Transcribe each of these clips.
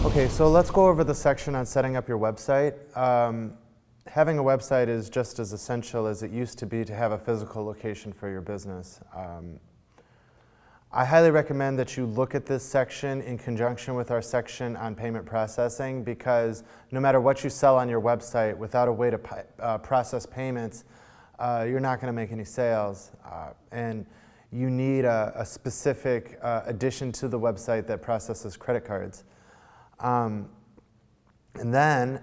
Okay, so let's go over the section on setting up your website. Having a website is just as essential as it used to be to have a physical location for your business. I highly recommend that you look at this section in conjunction with our section on payment processing, because no matter what you sell on your website, without a way to process payments, you're not going to make any sales. And you need a specific addition to the website that processes credit cards. And then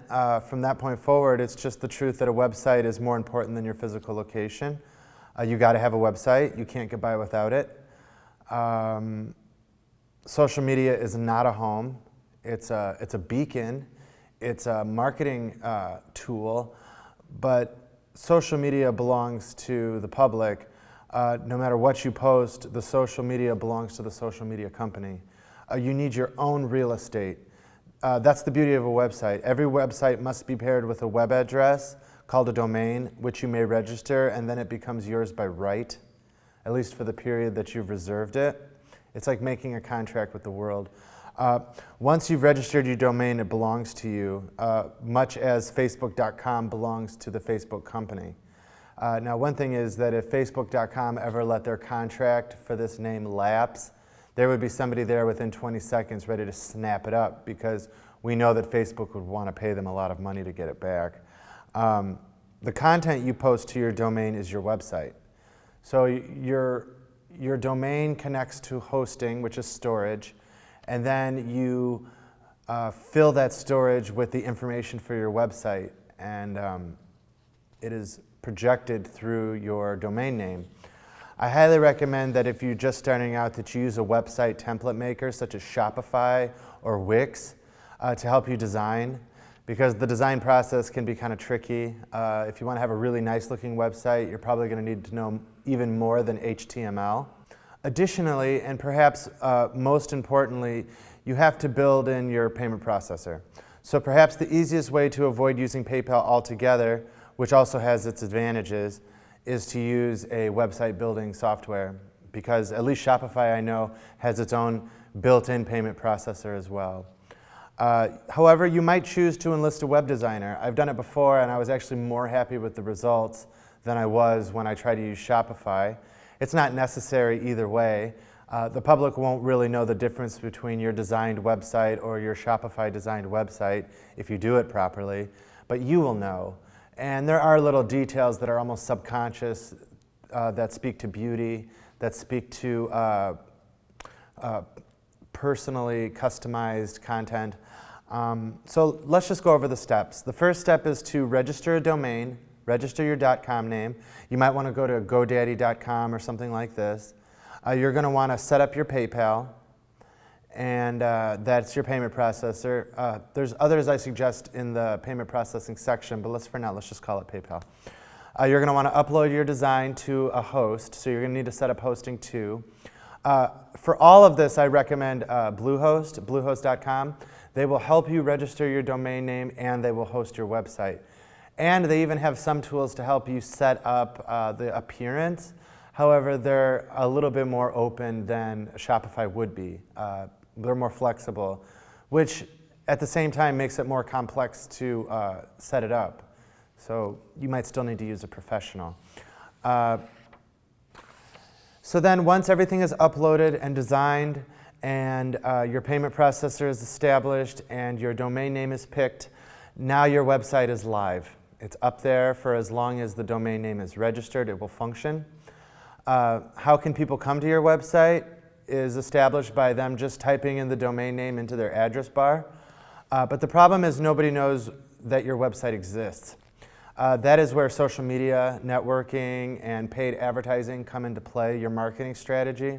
from that point forward, it's just the truth that a website is more important than your physical location. You got to have a website. You can't get by without it. Social media is not a home. It's a beacon. It's a marketing tool. But social media belongs to the public. No matter what you post, the social media belongs to the social media company. You need your own real estate. That's the beauty of a website. Every website must be paired with a web address called a domain, which you may register, and then it becomes yours by right, at least for the period that you've reserved it. It's like making a contract with the world. Once you've registered your domain, it belongs to you, much as Facebook.com belongs to the Facebook company. Now, one thing is that if Facebook.com ever let their contract for this name lapse, there would be somebody there within 20 seconds ready to snap it up, because we know that Facebook would want to pay them a lot of money to get it back. The content you post to your domain is your website. So your domain connects to hosting, which is storage, and then you fill that storage with the information for your website, and it is projected through your domain name. I highly recommend that if you're just starting out, that you use a website template maker such as Shopify or Wix to help you design, because the design process can be kind of tricky. If you want to have a really nice looking website, you're probably going to need to know even more than HTML. Additionally, and perhaps most importantly, you have to build in your payment processor. So perhaps the easiest way to avoid using PayPal altogether, which also has its advantages, is to use a website building software, because at least Shopify, I know, has its own built-in payment processor as well. However, you might choose to enlist a web designer. I've done it before, and I was actually more happy with the results than I was when I tried to use Shopify. It's not necessary either way. The public won't really know the difference between your designed website or your Shopify designed website if you do it properly, but you will know. And there are little details that are almost subconscious that speak to beauty, that speak to personally customized content. So let's just go over the steps. The first step is to register a domain, register your .com name. You might want to go to GoDaddy.com or something like this. You're going to want to set up your PayPal, and that's your payment processor. There's others I suggest in the payment processing section, but for now, let's just call it PayPal. You're going to want to upload your design to a host, so you're going to need to set up hosting too. For all of this, I recommend Bluehost, bluehost.com. They will help you register your domain name, and they will host your website. And they even have some tools to help you set up the appearance. However, they're a little bit more open than Shopify would be. They're more flexible, which at the same time makes it more complex to set it up. So you might still need to use a professional. So then once everything is uploaded and designed, and your payment processor is established, and your domain name is picked, now your website is live. It's up there for as long as the domain name is registered. It will function. How can people come to your website is established by them just typing in the domain name into their address bar. But the problem is nobody knows that your website exists. That is where social media, networking, and paid advertising come into play, your marketing strategy.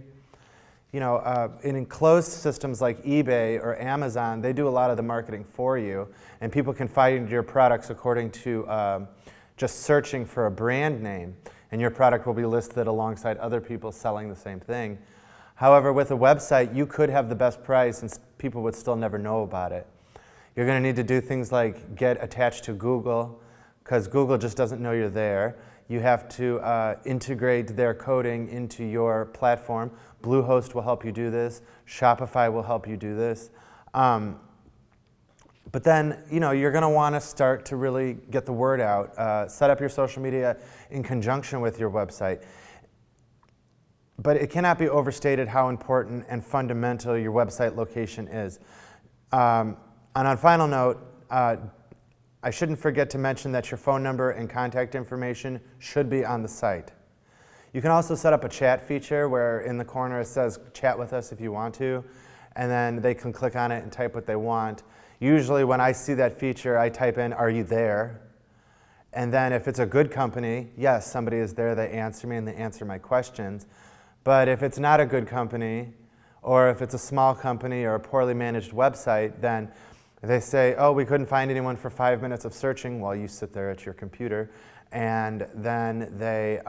You know, in enclosed systems like eBay or Amazon, they do a lot of the marketing for you, and people can find your products according to just searching for a brand name, and your product will be listed alongside other people selling the same thing. However, with a website, you could have the best price and people would still never know about it. You're going to need to do things like get attached to Google, because Google just doesn't know you're there. You have to integrate their coding into your platform. Bluehost will help you do this. Shopify will help you do this. But then, you're going to want to start to really get the word out. Set up your social media in conjunction with your website. But it cannot be overstated how important and fundamental your website location is. And on a final note, I shouldn't forget to mention that your phone number and contact information should be on the site. You can also set up a chat feature where in the corner it says chat with us if you want to, and then they can click on it and type what they want. Usually when I see that feature, I type in, "Are you there?" And then if it's a good company, yes, somebody is there, they answer me and they answer my questions. But if it's not a good company, or if it's a small company or a poorly managed website, then they say, "Oh, we couldn't find anyone for 5 minutes of searching," while you sit there at your computer. And then they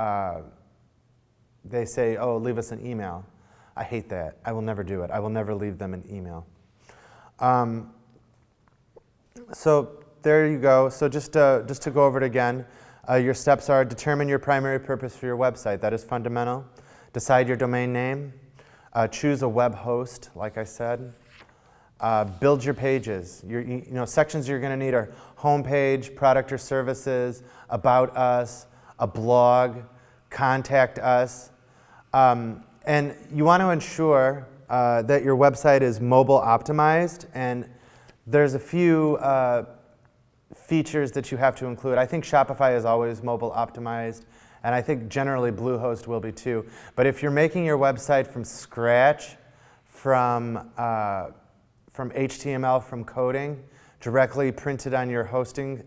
say, "Oh, leave us an email." I hate that. I will never do it. I will never leave them an email. So there you go. So just to go over it again, your steps are: determine your primary purpose for your website. That is fundamental. Decide your domain name. Choose a web host, like I said. Build your pages. Sections you're going to need are homepage, product or services, about us, a blog, contact us. And you want to ensure that your website is mobile optimized, and there's a few features that you have to include. I think Shopify is always mobile optimized, and I think generally Bluehost will be too. But if you're making your website from scratch, from HTML, from coding, directly printed on your hosting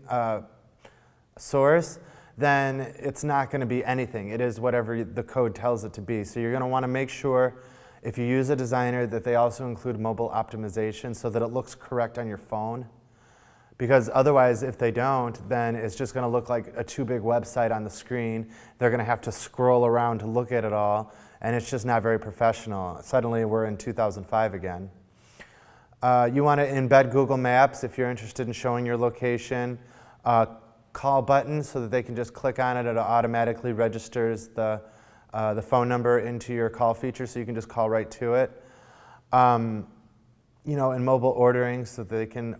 source, then it's not going to be anything. It is whatever the code tells it to be. So you're going to want to make sure, if you use a designer, that they also include mobile optimization so that it looks correct on your phone. Because otherwise, if they don't, then it's just going to look like a too big website on the screen. They're going to have to scroll around to look at it all, and it's just not very professional. Suddenly, we're in 2005 again. You want to embed Google Maps if you're interested in showing your location. Call button so that they can just click on it. It automatically registers the phone number into your call feature, so you can just call right to it. And mobile ordering so that they can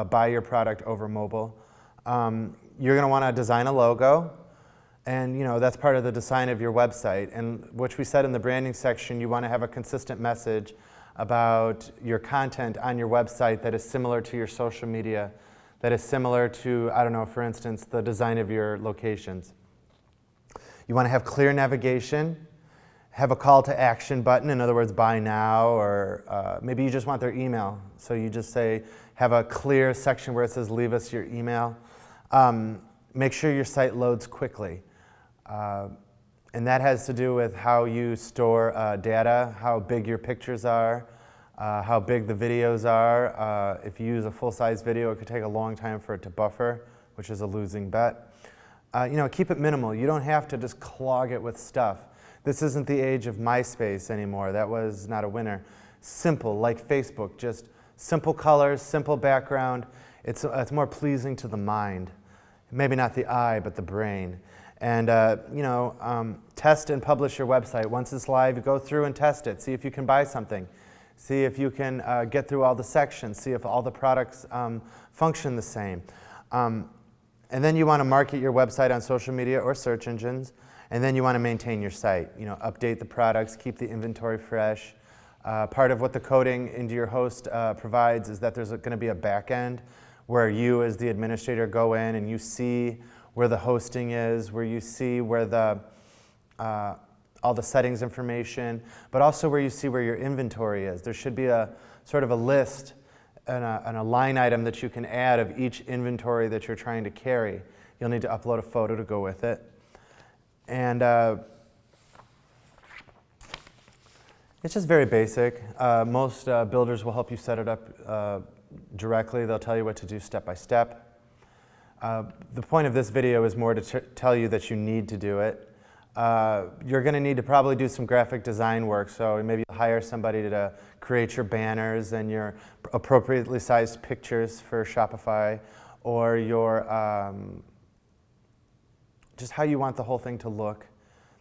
buy your product over mobile. You're going to want to design a logo, and that's part of the design of your website. And which we said in the branding section, you want to have a consistent message about your content on your website that is similar to your social media, that is similar to, I don't know, for instance, the design of your locations. You want to have clear navigation, have a call to action button, in other words, buy now, or maybe you just want their email. So you just say, have a clear section where it says, leave us your email. Make sure your site loads quickly. And that has to do with how you store data, how big your pictures are, how big the videos are. If you use a full-size video, it could take a long time for it to buffer, which is a losing bet. Keep it minimal. You don't have to just clog it with stuff. This isn't the age of MySpace anymore. That was not a winner. Simple, like Facebook, just simple colors, simple background. It's more pleasing to the mind. Maybe not the eye, but the brain. And test and publish your website. Once it's live, go through and test it. See if you can buy something. See if you can get through all the sections. See if all the products function the same. And then you want to market your website on social media or search engines. And then you want to maintain your site. Update the products, keep the inventory fresh. Part of what the coding into your host provides is that there's going to be a back end where you, as the administrator, go in and you see where the hosting is, where you see where the all the settings information, but also where you see where your inventory is. There should be a sort of a list and a line item that you can add of each inventory that you're trying to carry. You'll need to upload a photo to go with it. And it's just very basic. Most builders will help you set it up directly. They'll tell you what to do step by step. The point of this video is more to tell you that you need to do it. You're going to need to probably do some graphic design work, so maybe hire somebody to create your banners and your appropriately sized pictures for Shopify, or your just how you want the whole thing to look.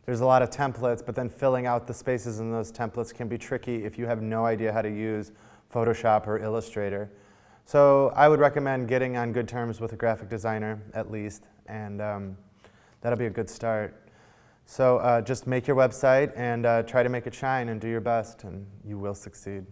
There's a lot of templates, but then filling out the spaces in those templates can be tricky if you have no idea how to use Photoshop or Illustrator. So I would recommend getting on good terms with a graphic designer at least, and that'll be a good start. So just make your website and try to make it shine and do your best, and you will succeed.